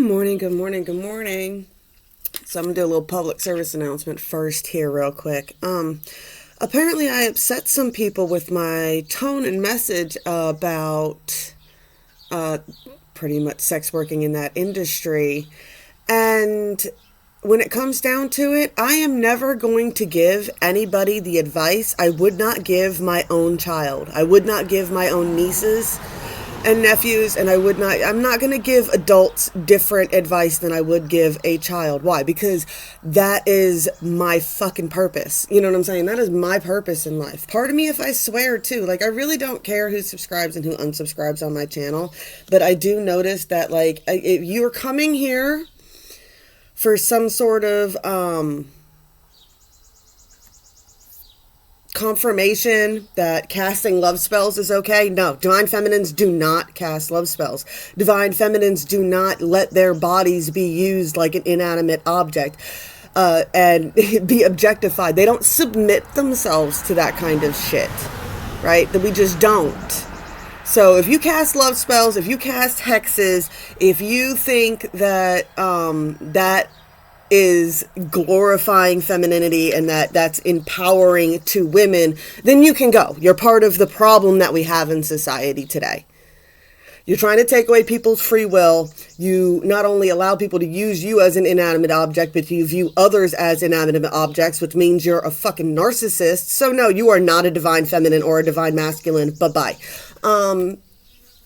morning, good morning, good morning. So I'm gonna do a little public service announcement first here real quick. Apparently I upset some people with my tone and message about uh pretty much sex working in that industry. And when it comes down to it, I am never going to give anybody the advice I would not give my own child. I would not give my own nieces and nephews, and I'm not going to give adults different advice than I would give a child. Why? Because that is my fucking purpose. You know what I'm saying? That is my purpose in life. Pardon me if I swear too. Like, I really don't care who subscribes and who unsubscribes on my channel, but I do notice that, like, if you're coming here for some sort of confirmation that casting love spells is okay. No, divine feminines do not cast love spells. Divine feminines do not let their bodies be used like an inanimate object and be objectified. They don't submit themselves to that kind of shit, right? That we just don't. So if you cast love spells, if you cast hexes, if you think that that is glorifying femininity and that's empowering to women, then you can go. You're part of the problem that we have in society today. You're trying to take away people's free will. You not only allow people to use you as an inanimate object, but you view others as inanimate objects, which means you're a fucking narcissist. So no, you are not a divine feminine or a divine masculine. Bye-bye.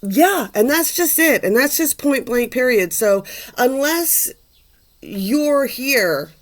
Yeah, and that's just it. And that's just point blank period. So unless you're here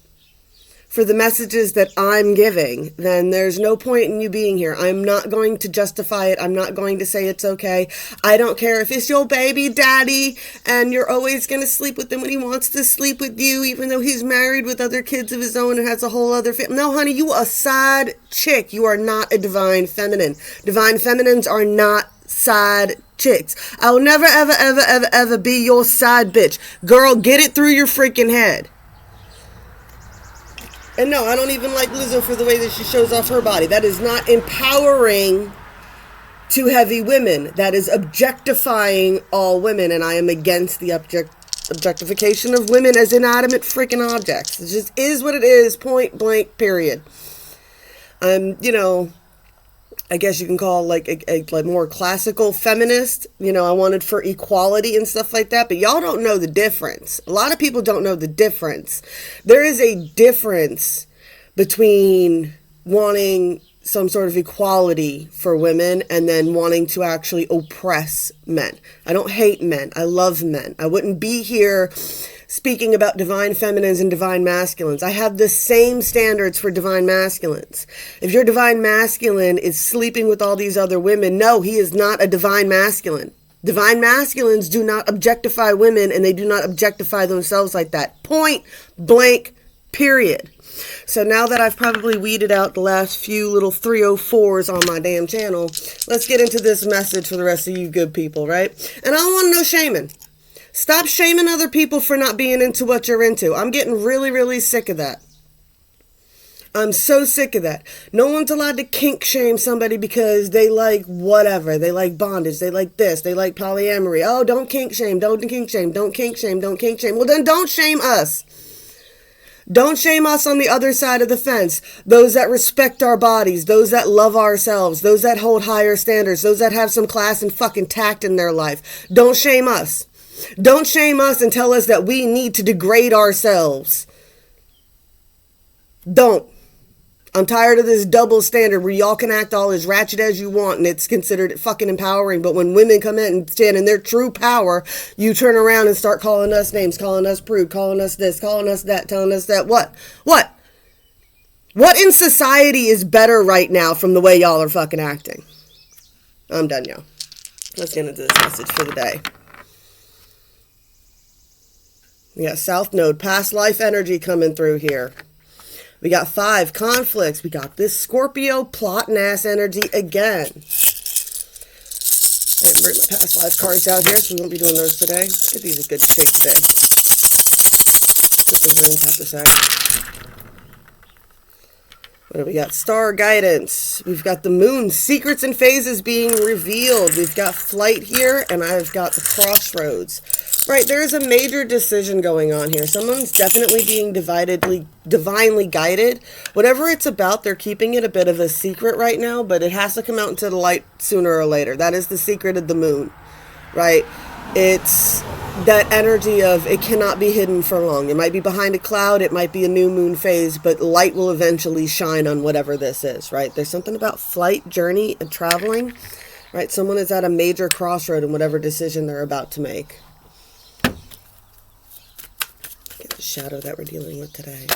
for the messages that I'm giving, then there's no point in you being here. I'm not going to justify it. I'm not going to say it's okay. I don't care if it's your baby daddy and you're always going to sleep with him when he wants to sleep with you, even though he's married with other kids of his own and has a whole other family. No, honey, you a side chick. You are not a divine feminine. Divine feminines are not side chicks. I'll never, ever, ever, ever, ever be your side bitch. Girl, get it through your freaking head. And no, I don't even like Lizzo for the way that she shows off her body. That is not empowering to heavy women. That is objectifying all women, and I am against the objectification of women as inanimate freaking objects. It just is what it is, point blank, period. I guess you can call like a more classical feminist. I wanted for equality and stuff like that, but y'all don't know the difference. A lot of people don't know the difference. There is a difference between wanting some sort of equality for women and then wanting to actually oppress men. I don't hate men. I love men. I wouldn't be here speaking about divine feminines and divine masculines. I have the same standards for divine masculines. If your divine masculine is sleeping with all these other women, no, he is not a divine masculine. Divine masculines do not objectify women, and they do not objectify themselves like that. Point blank, period. So now that I've probably weeded out the last few little 304s on my damn channel, let's get into this message for the rest of you good people, right? And I don't want no shaming. Stop shaming other people for not being into what you're into. I'm getting really, really sick of that. I'm so sick of that. No one's allowed to kink shame somebody because they like whatever. They like bondage. They like this. They like polyamory. Oh, don't kink shame. Don't kink shame. Don't kink shame. Don't kink shame. Well, then don't shame us. Don't shame us on the other side of the fence. Those that respect our bodies, those that love ourselves, those that hold higher standards, those that have some class and fucking tact in their life. Don't shame us. Don't shame us and tell us that we need to degrade ourselves. Don't. I'm tired of this double standard where y'all can act all as ratchet as you want and it's considered fucking empowering. But when women come in and stand in their true power, you turn around and start calling us names, calling us prude, calling us this, calling us that, telling us that. What? What in society is better right now from the way y'all are fucking acting? I'm done, y'all. Let's get into this message for the day. We got South Node, past life energy coming through here. We got 5 conflicts. We got this Scorpio plotting ass energy again. I didn't bring my past life cards out here, so we won't be doing those today. Let's get these a good shake today. What the runes have to say. What do we got? Star guidance. We've got the moon, secrets and phases being revealed. We've got flight here, and I've got the crossroads. Right, there is a major decision going on here. Someone's definitely being divinely guided. Whatever it's about, they're keeping it a bit of a secret right now, but it has to come out into the light sooner or later. That is the secret of the moon, right? It's that energy of it cannot be hidden for long. It might be behind a cloud, it might be a new moon phase, but light will eventually shine on whatever this is, right? There's something about flight, journey, and traveling, right? Someone is at a major crossroad in whatever decision they're about to make. The shadow that we're dealing with today.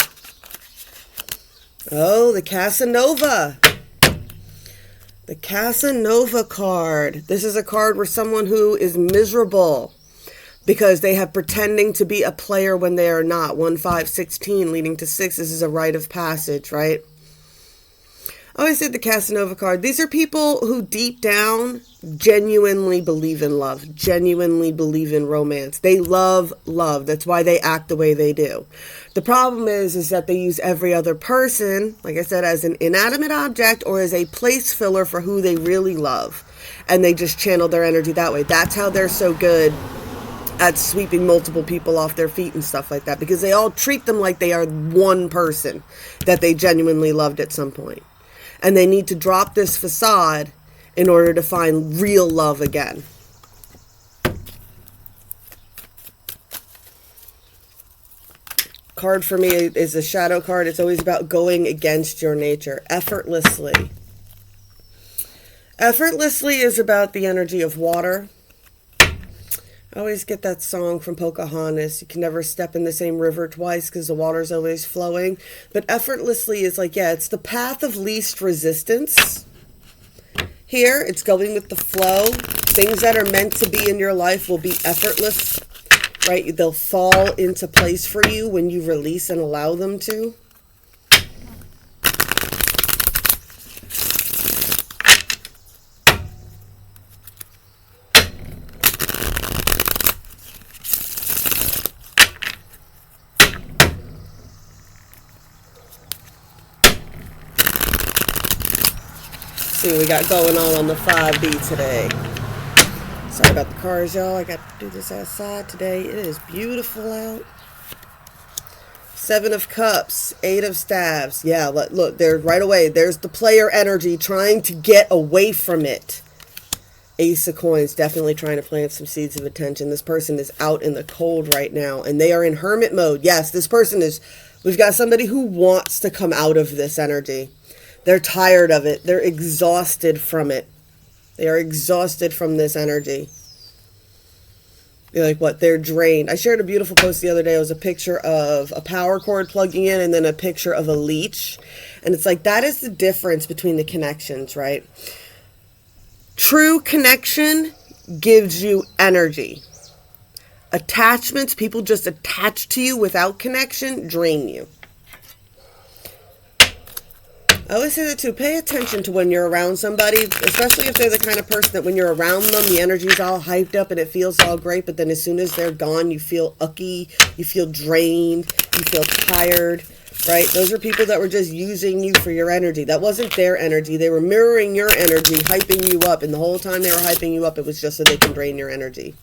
Oh, the Casanova. The Casanova card. This is a card where someone who is miserable because they have pretending to be a player when they are not. 1, 5, 16 leading to 6. This is a rite of passage, right? I always said the Casanova card. These are people who deep down genuinely believe in love, genuinely believe in romance. They love love. That's why they act the way they do. The problem is that they use every other person, like I said, as an inanimate object or as a place filler for who they really love. And they just channel their energy that way. That's how they're so good at sweeping multiple people off their feet and stuff like that, because they all treat them like they are one person that they genuinely loved at some point. And they need to drop this facade in order to find real love again. Card for me is a shadow card. It's always about going against your nature. Effortlessly. Effortlessly is about the energy of water. I always get that song from Pocahontas. You can never step in the same river twice because the water's always flowing. But effortlessly is like, yeah, it's the path of least resistance. Here, it's going with the flow. Things that are meant to be in your life will be effortless, right? They'll fall into place for you when you release and allow them to. See what we got going on the 5B today. Sorry about the cars, y'all. I got to do this outside today. It is beautiful out. 7 of Cups, 8 of Staves. Yeah, look, there right away. There's the player energy trying to get away from it. Ace of Coins, definitely trying to plant some seeds of attention. This person is out in the cold right now, and they are in hermit mode. Yes, this person is, we've got somebody who wants to come out of this energy. They're tired of it. They're exhausted from it. They are exhausted from this energy. You're like, what? They're drained. I shared a beautiful post the other day. It was a picture of a power cord plugging in and then a picture of a leech. And it's like, that is the difference between the connections, right? True connection gives you energy. Attachments, people just attach to you without connection, drain you. I always say that too. Pay attention to when you're around somebody, especially if they're the kind of person that when you're around them, the energy's all hyped up and it feels all great, but then as soon as they're gone, you feel ucky, you feel drained, you feel tired, right? Those are people that were just using you for your energy. That wasn't their energy. They were mirroring your energy, hyping you up, and the whole time they were hyping you up, it was just so they can drain your energy.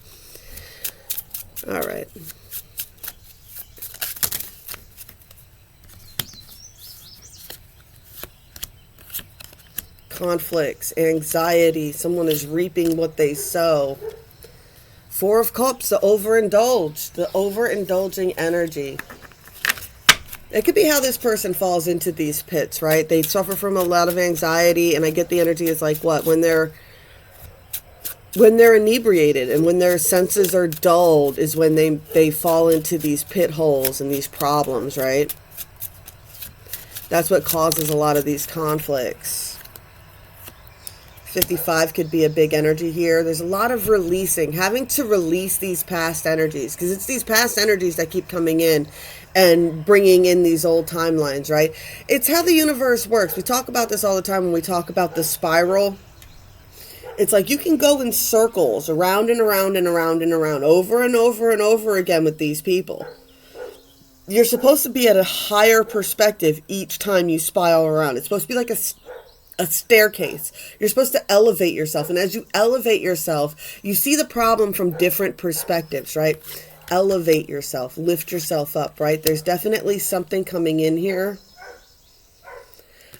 All right. Conflicts, anxiety, someone is reaping what they sow. 4 of Cups, the overindulging energy. It could be how this person falls into these pits, right? They suffer from a lot of anxiety, and I get the energy is like what? When they're inebriated and when their senses are dulled is when they fall into these pit holes and these problems, right? That's what causes a lot of these conflicts. 55 could be a big energy here. There's a lot of releasing, having to release these past energies, because it's these past energies that keep coming in and bringing in these old timelines, right? It's how the universe works. We talk about this all the time when we talk about the spiral. It's like you can go in circles around and around and around and around over and over and over again with these people. You're supposed to be at a higher perspective each time you spiral around. It's supposed to be like a a staircase. You're supposed to elevate yourself. And as you elevate yourself, you see the problem from different perspectives, right? Elevate yourself, lift yourself up, right? There's definitely something coming in here.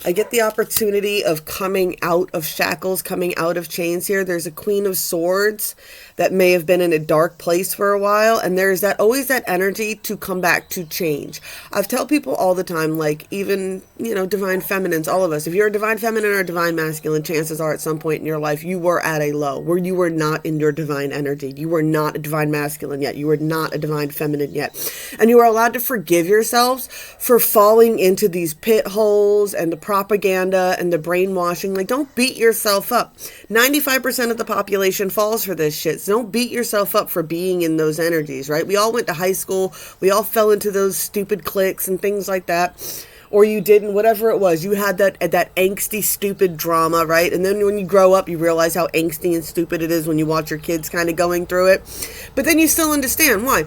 I get the opportunity of coming out of shackles, coming out of chains here. There's a Queen of Swords that may have been in a dark place for a while. And there's that always that energy to come back, to change. I've tell people all the time, like even, divine feminines, all of us, if you're a divine feminine or a divine masculine, chances are at some point in your life, you were at a low where you were not in your divine energy. You were not a divine masculine yet. You were not a divine feminine yet. And you are allowed to forgive yourselves for falling into these pit holes and the propaganda and the brainwashing. Like, don't beat yourself up. 95% of the population falls for this shit. So don't beat yourself up for being in those energies, right? We all went to high school. We all fell into those stupid cliques and things like that. Or you didn't, whatever it was. You had that angsty, stupid drama, right? And then when you grow up, you realize how angsty and stupid it is when you watch your kids kind of going through it. But then you still understand why.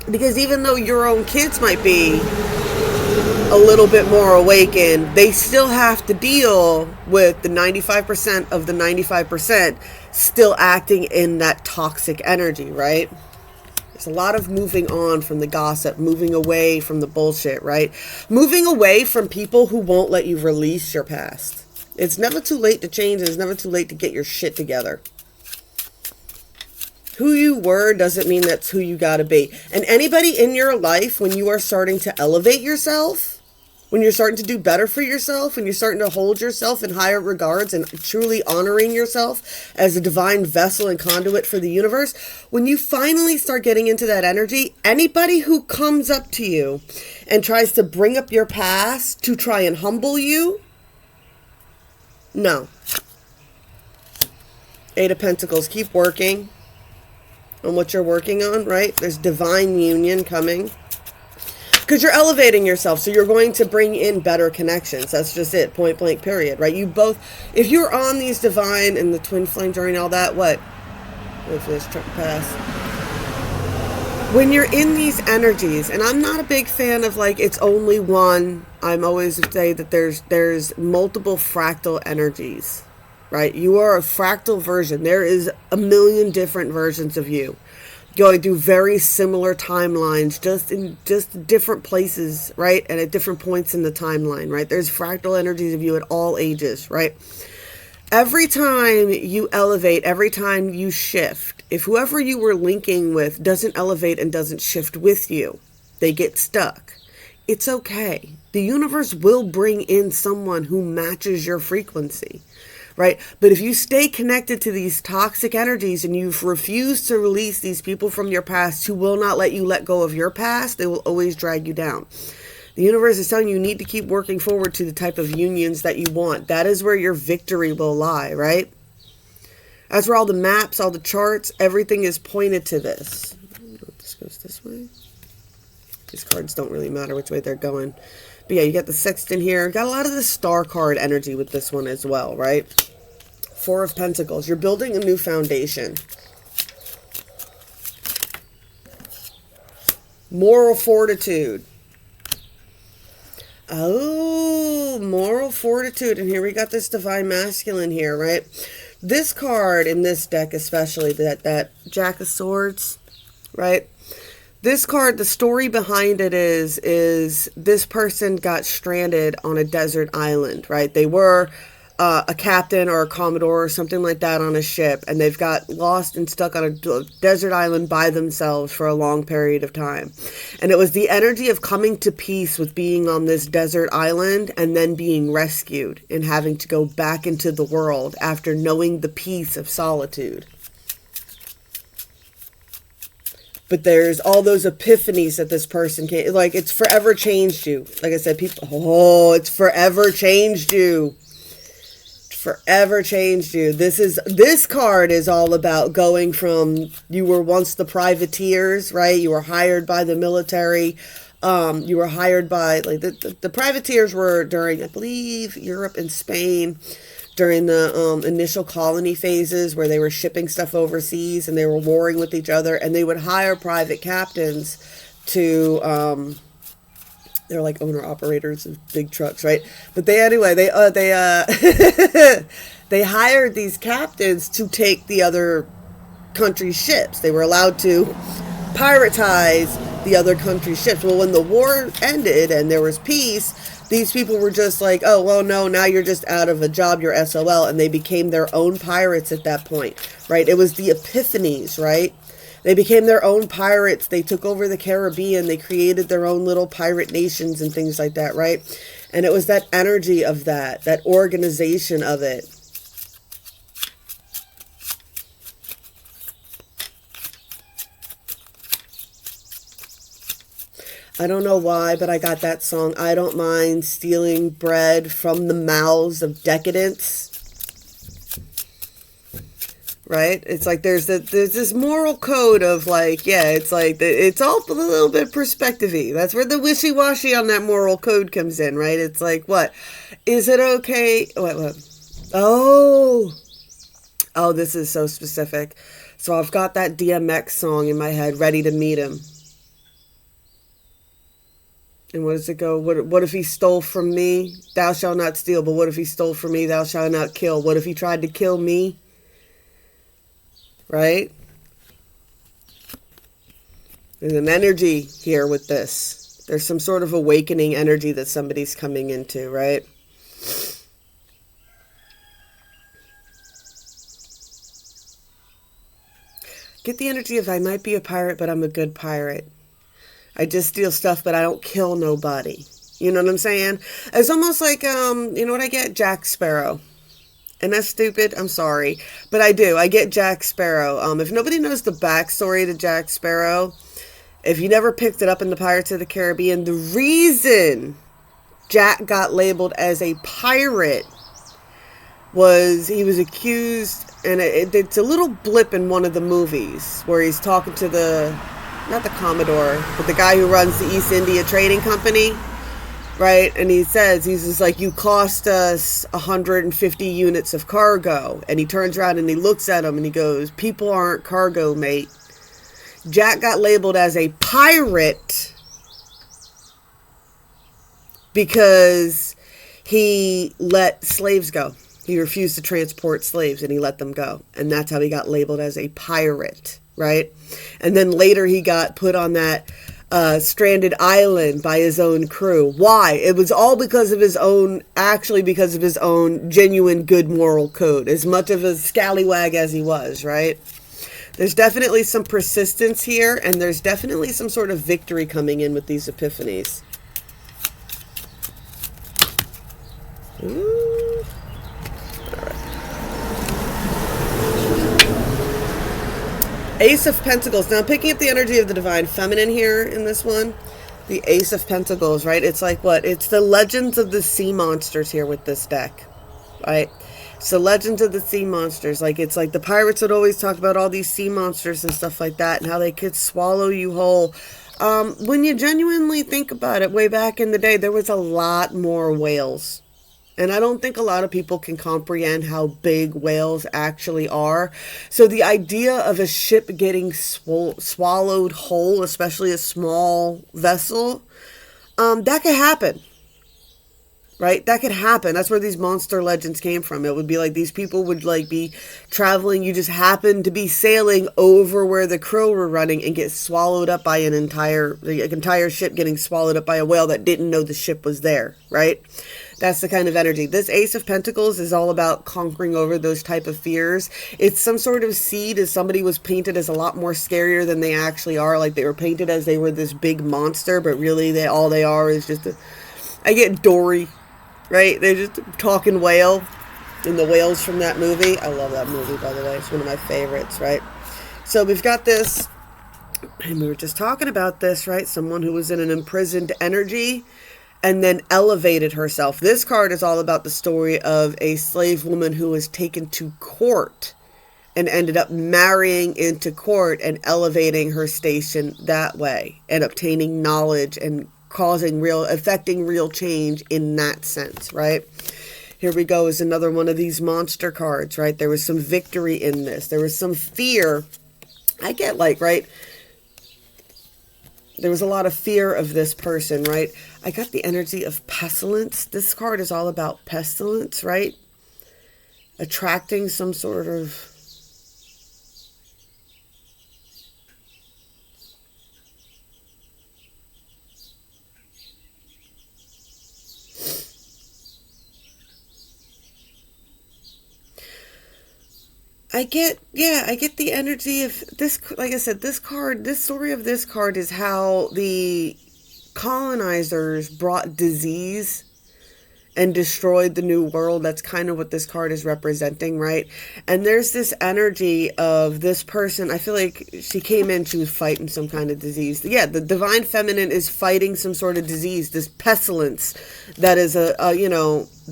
Because even though your own kids might be a little bit more awakened, they still have to deal with the 95% of the 95% still acting in that toxic energy, right? There's a lot of moving on from the gossip, moving away from the bullshit, right? Moving away from people who won't let you release your past. It's never too late to change, and it's never too late to get your shit together. Who you were doesn't mean that's who you gotta be. And anybody in your life, when you are starting to elevate yourself, when you're starting to do better for yourself, when you're starting to hold yourself in higher regards and truly honoring yourself as a divine vessel and conduit for the universe, when you finally start getting into that energy, anybody who comes up to you and tries to bring up your past to try and humble you, no. Eight of Pentacles, keep working on what you're working on, right? There's divine union coming. Because you're elevating yourself, so you're going to bring in better connections. That's just it, point blank, period, right? You both, if you're on these divine and the twin flame journey and all that, what? Wait for this truck to pass. When you're in these energies, and I'm not a big fan of like, it's only one. I'm always say that there's multiple fractal energies, right? You are a fractal version. There is a million different versions of you. Going through very similar timelines, just in different places, right? And at different points in the timeline, right? There's fractal energies of you at all ages, right? Every time you elevate, every time you shift, if whoever you were linking with doesn't elevate and doesn't shift with you, they get stuck. It's okay. The universe will bring in someone who matches your frequency. Right? But if you stay connected to these toxic energies and you've refused to release these people from your past who will not let you let go of your past, they will always drag you down. The universe is telling you need to keep working forward to the type of unions that you want. That is where your victory will lie, right? That's where all the maps, all the charts, everything is pointed to this. I don't know if this goes this way. These cards don't really matter which way they're going. But yeah, you got the Sextant here. Got a lot of the Star card energy with this one as well, right? Four of Pentacles. You're building a new foundation. Moral fortitude. Oh, moral fortitude. And here we got this divine masculine here, right? This card in this deck especially, that Jack of Swords, right? This card, the story behind it is this person got stranded on a desert island, right? They were a captain or a commodore or something like that on a ship, and they've got lost and stuck on a desert island by themselves for a long period of time. And it was the energy of coming to peace with being on this desert island and then being rescued and having to go back into the world after knowing the peace of solitude. But there's all those epiphanies that this person can, like, it's forever changed you. Like I said, people, it's forever changed you. Forever changed you. This card is all about going from, you were once the privateers, right? You were hired by the military. You were hired by, like, the privateers were during, I believe, Europe and Spain, during the initial colony phases where they were shipping stuff overseas and they were warring with each other, and they would hire private captains to They're like owner operators of big trucks, right? But they hired these captains to take the other country's ships. They were allowed to piratize the other country's ships. Well, when the war ended and there was peace, these people were just like, oh, well, no, now you're just out of a job, you're SOL. And they became their own pirates at that point, right? It was the Epiphanies, right? They became their own pirates. They took over the Caribbean. They created their own little pirate nations and things like that, right? And it was that energy of that organization of it. I don't know why, but I got that song. I don't mind stealing bread from the mouths of decadence. Right? It's like there's this moral code of like, yeah, it's like it's all a little bit perspective-y. That's where the wishy-washy on that moral code comes in, right? It's like, what? Is it okay? What? Oh, this is so specific. So I've got that DMX song in my head, Ready to Meet Him. And what does it go? What if he stole from me? Thou shalt not steal. But what if he stole from me? Thou shalt not kill. What if he tried to kill me? Right? There's an energy here with this. There's some sort of awakening energy that somebody's coming into, right? Get the energy of I might be a pirate, but I'm a good pirate. I just steal stuff, but I don't kill nobody. You know what I'm saying? It's almost like, you know what I get? Jack Sparrow. And that's stupid. I'm sorry. But I do. I get Jack Sparrow. If nobody knows the backstory to Jack Sparrow, if you never picked it up in the Pirates of the Caribbean, the reason Jack got labeled as a pirate was he was accused, and it's a little blip in one of the movies where he's talking to not the Commodore, but the guy who runs the East India Trading Company. Right? And he says, he's just like, you cost us 150 units of cargo. And he turns around and he looks at him and he goes, people aren't cargo, mate. Jack got labeled as a pirate because he let slaves go. He refused to transport slaves and he let them go. And that's how he got labeled as a pirate, right? And then later he got put on that stranded island by his own crew. Why? It was all because of his own genuine good moral code, as much of a scallywag as he was, right? There's definitely some persistence here, and there's definitely some sort of victory coming in with these epiphanies. Ooh. All right. Ace of Pentacles. Now I'm picking up the energy of the Divine Feminine here in this one. The Ace of Pentacles, right? It's like what? It's the Legends of the Sea Monsters here with this deck, right? So Legends of the Sea Monsters. Like, it's like the pirates would always talk about all these sea monsters and stuff like that and how they could swallow you whole. When you genuinely think about it, way back in the day, there was a lot more whales. And I don't think a lot of people can comprehend how big whales actually are. So the idea of a ship getting swallowed whole, especially a small vessel, that could happen. Right? That could happen. That's where these monster legends came from. It would be like these people would like be traveling. You just happen to be sailing over where the crew were running and get swallowed up by the entire ship getting swallowed up by a whale that didn't know the ship was there. Right? That's the kind of energy. This Ace of Pentacles is all about conquering over those type of fears. It's some sort of seed, as somebody was painted as a lot more scarier than they actually are. Like they were painted as they were this big monster, but really all they are is just I get Dory, right? They're just a talking whale in the whales from that movie. I love that movie, by the way. It's one of my favorites, right? So we've got this, and we were just talking about this, right? Someone who was in an imprisoned energy and then elevated herself. This card is all about the story of a slave woman who was taken to court and ended up marrying into court and elevating her station that way and obtaining knowledge and affecting real change in that sense, right? Here we go is another one of these monster cards, right? There was some victory in this. There was some fear. I get like, right? There was a lot of fear of this person, right? I got the energy of pestilence. This card is all about pestilence, right? Attracting some sort of I get the energy of this. Like I said, this story of this card is how the colonizers brought disease and destroyed the new world. That's kind of what this card is representing, right? And there's this energy of this person. I feel like she came in, she was fighting some kind of disease. Yeah, the divine feminine is fighting some sort of disease, this pestilence that is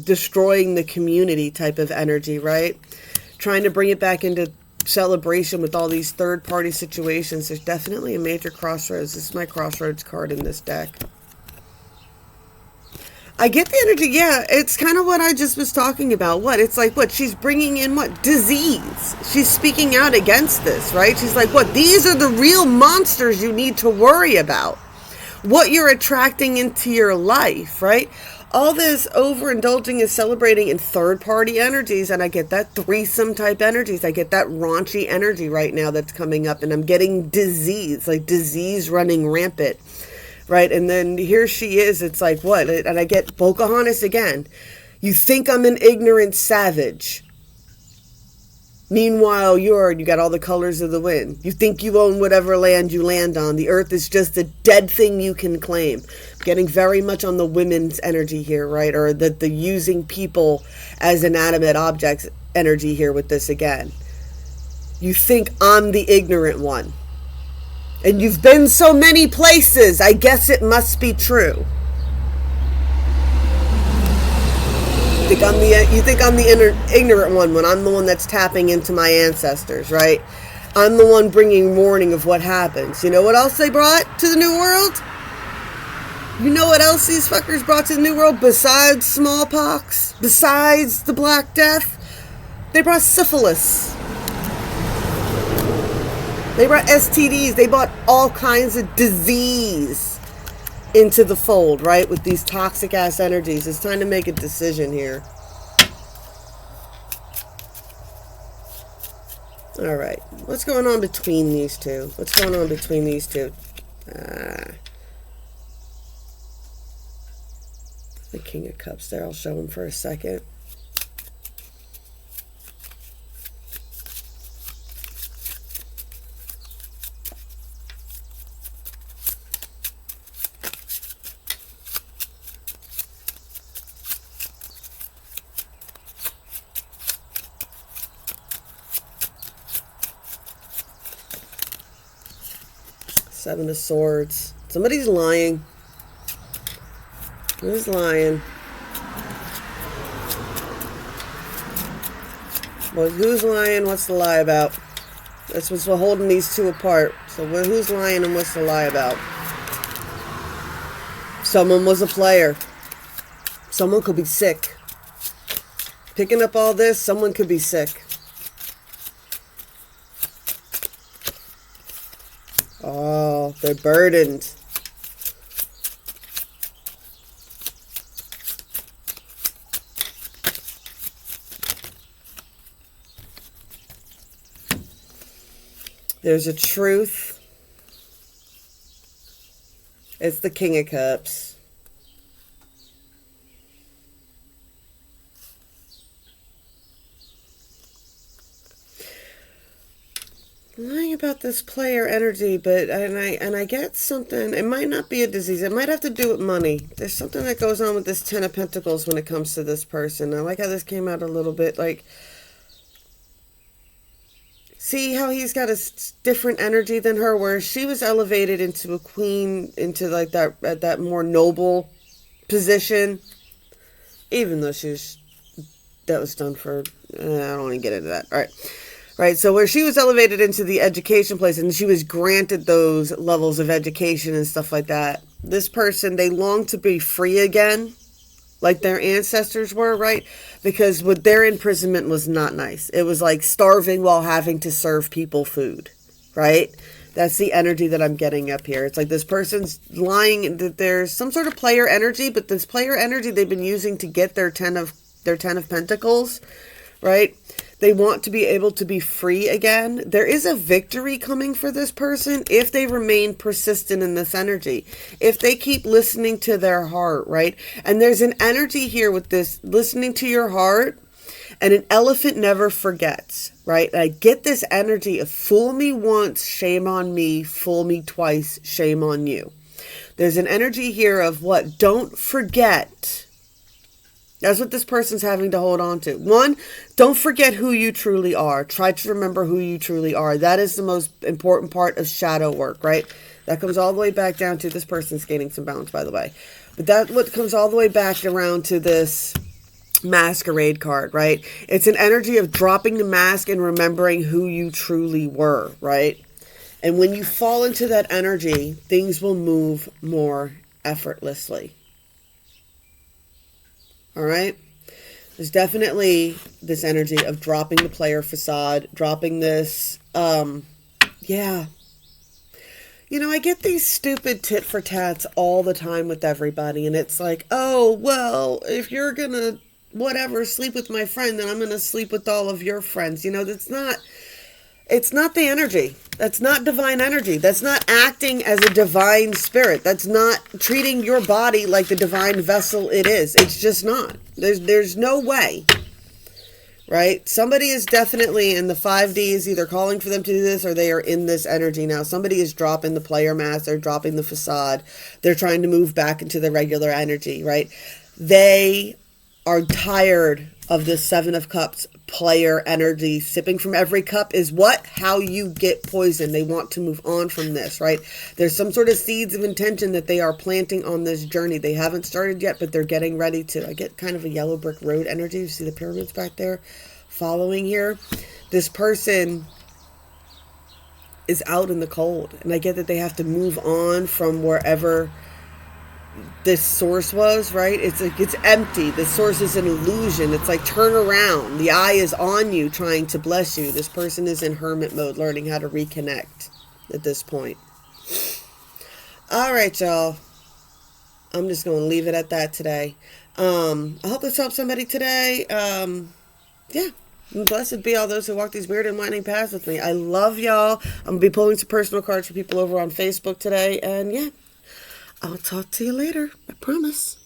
destroying the community type of energy, right? Trying to bring it back into celebration with all these third-party situations. There's definitely a major crossroads. This is my crossroads card in this deck. I get the energy. Yeah, it's kind of what I just was talking about. What? It's like, what? She's bringing in what? Disease. She's speaking out against this, right? She's like, what? These are the real monsters you need to worry about. What you're attracting into your life, right? All this overindulging is celebrating in third-party energies, and I get that threesome type energies. I get that raunchy energy right now that's coming up, and I'm getting disease, like disease running rampant, right? And then here she is. It's like, what? And I get Pocahontas again. You think I'm an ignorant savage. Meanwhile, you got all the colors of the wind. You think you own whatever land you land on. The earth is just a dead thing you can claim. Getting very much on the women's energy here, right? Or the using people as inanimate objects energy here with this again. You think I'm the ignorant one. And you've been so many places. I guess it must be true. You think I'm the ignorant one when I'm the one that's tapping into my ancestors, right? I'm the one bringing warning of what happens. You know what else they brought to the New World? You know what else these fuckers brought to the New World besides smallpox? Besides the Black Death? They brought syphilis. They brought STDs. They brought all kinds of disease into the fold, right? With these toxic ass energies. It's time to make a decision here. All right. What's going on between these two? The King of Cups there. I'll show him for a second. Seven of Swords. Somebody's lying. Who's lying? Well, who's lying? What's the lie about? That's what's holding these two apart. So who's lying and what's the lie about? Someone was a player. Someone could be sick. Picking up all this, someone could be sick. Oh, they're burdened. There's a truth. It's the King of Cups. Lying about this player energy, but I get something. It might not be a disease. It might have to do with money. There's something that goes on with this Ten of Pentacles when it comes to this person. I like how this came out a little bit. Like, see how he's got a different energy than her, where she was elevated into a queen, into like that more noble position, even though that was done for. I don't want to get into that. All right. Right, so where she was elevated into the education place and she was granted those levels of education and stuff like that. This person, they long to be free again, like their ancestors were, right? Because what their imprisonment was not nice. It was like starving while having to serve people food, right? That's the energy that I'm getting up here. It's like this person's lying, that there's some sort of player energy, but this player energy they've been using to get their 10 of Pentacles, right? They want to be able to be free again. There is a victory coming for this person if they remain persistent in this energy. If they keep listening to their heart, right? And there's an energy here with this listening to your heart, and an elephant never forgets, right? And I get this energy of fool me once, shame on me, fool me twice, shame on you. There's an energy here of what? Don't forget. That's what this person's having to hold on to. One, don't forget who you truly are. Try to remember who you truly are. That is the most important part of shadow work, right? That comes all the way back down to, this person's gaining some balance, by the way. But that what comes all the way back around to this Masquerade card, right? It's an energy of dropping the mask and remembering who you truly were, right? And when you fall into that energy, things will move more effortlessly. All right? There's definitely this energy of dropping the player facade, dropping this, yeah. You know, I get these stupid tit for tats all the time with everybody, and it's like, oh, well, if you're gonna, whatever, sleep with my friend, then I'm gonna sleep with all of your friends. You know, it's not the energy. That's not divine energy. That's not acting as a divine spirit. That's not treating your body like the divine vessel it is. It's just not. There's no way. Right? Somebody is definitely in the 5D is either calling for them to do this, or they are in this energy now. Somebody is dropping the player mask. They're dropping the facade. They're trying to move back into the regular energy, right? They are tired of this 7 of Cups player energy. Sipping from every cup is what? How you get poisoned. They want to move on from this, right? There's some sort of seeds of intention that they are planting on this journey. They haven't started yet, but they're getting ready to. I get kind of a yellow brick road energy. You see the pyramids back there following here? This person is out in the cold, and I get that they have to move on from wherever this source was, right? It's like it's empty. The source is an illusion. It's like, turn around. The eye is on you, trying to bless you. This person is in hermit mode, learning how to reconnect at this point. All right, y'all. I'm just going to leave it at that today. I hope this helps somebody today. Yeah. Blessed be all those who walk these weird and winding paths with me. I love y'all. I'm going to be pulling some personal cards for people over on Facebook today. And yeah, I'll talk to you later. I promise.